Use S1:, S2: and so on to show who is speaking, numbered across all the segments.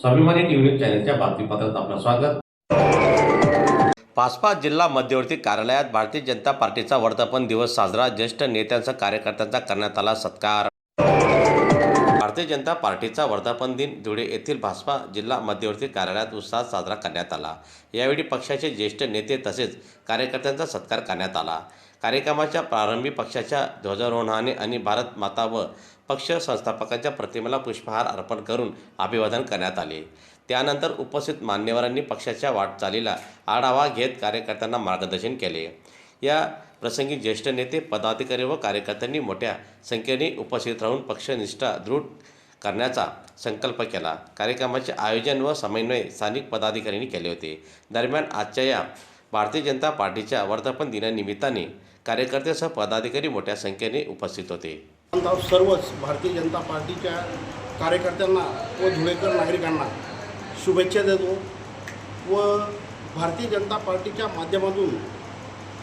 S1: स्वाभिमानी न्यूज चॅनलच्या बातमीपत्रात आपलं स्वागत।
S2: भाजपा जिल्हा मध्यवर्ती कार्यालयात भारतीय जनता पार्टीचा वर्धापन दिवस साजरा। ज्येष्ठ नेत्यांचा कार्यकर्त्यांचा करण्यात आला सत्कार। भारतीय जनता पार्टीचा वर्धापन दिन धुळे येथील भाजपा जिल्हा मध्यवर्ती कार्यालयात उत्साहात साजरा करण्यात आला। यावेळी पक्षाचे ज्येष्ठ नेते तसेच कार्यकर्त्यांचा सत्कार करण्यात आला। कार्यक्रमाच्या प्रारंभी पक्षाच्या ध्वजारोहणाने आणि भारत माता व पक्ष संस्थापकांच्या प्रतिमेला पुष्पहार अर्पण करून अभिवादन करण्यात आले। त्यानंतर उपस्थित मान्यवरांनी पक्षाच्या वाटचालीला आढावा घेत कार्यकर्त्यांना मार्गदर्शन केले। या प्रसंगी ज्येष्ठ नेते, पदाधिकारी व कार्यकर्त्यांनी मोठ्या संख्येने उपस्थित राहून पक्षनिष्ठा दृढ करण्याचा संकल्प केला। कार्यक्रमाचे आयोजन व समन्वय स्थानिक पदाधिकाऱ्यांनी केले होते। दरम्यान आजच्या या भारतीय जनता पार्टीच्या वर्धापन दिनानिमित्ताने कार्यकर्त्यांसह पदाधिकारी मोठ्या संख्येने उपस्थित होते।
S3: सर्वच भारतीय जनता पार्टीच्या कार्यकर्त्यांना व धुळेकर नागरिकांना शुभेच्छा देतो व भारतीय जनता पार्टीच्या माध्यमातून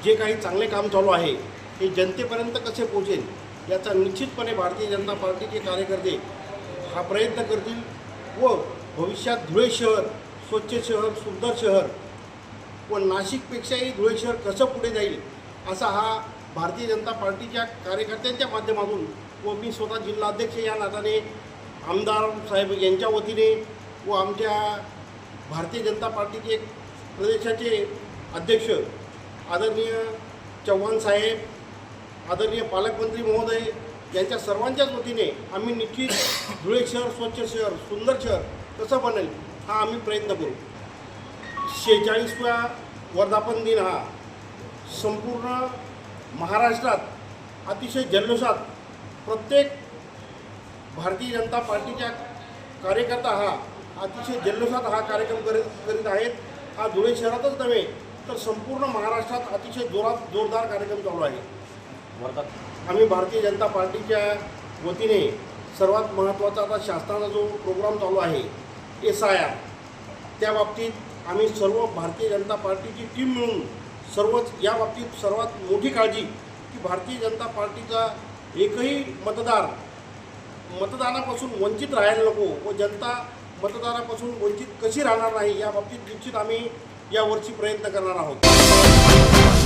S3: जे काही चांगले काम चालू आहे ते जनतेपर्यंत कसे पोहोचेल याचा निश्चितपणे भारतीय जनता पार्टीचे कार्यकर्ते हा प्रयत्न करतील व भविष्यात धुळे शहर स्वच्छ शहर, सुंदर शहर व नाशिकपेक्षाही धुळे शहर कसं पुढे जाईल असा हा भारतीय जनता पार्टीच्या कार्यकर्त्यांच्या माध्यमातून व मी स्वतः जिल्हाध्यक्ष या नात्याने आमदार साहेब यांच्या वतीने व आमच्या भारतीय जनता पार्टीचे प्रदेशाचे अध्यक्ष आदरणीय चव्हाण साहेब, आदरणीय पालकमंत्री महोदय यांच्या सर्वांच्याच वतीने आम्ही निश्चित धुळे शहर स्वच्छ शहर, सुंदर शहर कसं बनेल हा आम्ही प्रयत्न करू। 46व्या वर्धापन दिन हा संपूर्ण महाराष्ट्रात अतिशय जल्लोषात प्रत्येक भारतीय जनता पार्टीच्या कार्यकर्ता हा अतिशय जल्लोषात हा कार्यक्रम करीत आहेत। हा धुळे शहरातच नव्हे तर संपूर्ण महाराष्ट्रात अतिशय जोरदार कार्यक्रम चालू आहे। आम्ही भारतीय जनता पार्टीच्या वतीने सर्वात महत्त्वाचा आता शासनाचा जो प्रोग्राम चालू आहे SIR, त्या बाबतीत आम्ही सर्व भारतीय जनता पार्टीची टीम मिळून सर्वच या बाबतीत सर्वात मोठी काळजी की भारतीय जनता पार्टीचा एकही मतदार मतदानापासून वंचित राहायला नको व जनता मतदानापासून वंचित कशी राहणार नाही या बाबतीत निश्चित आम्ही यावर्षी प्रयत्न करणार आहोत।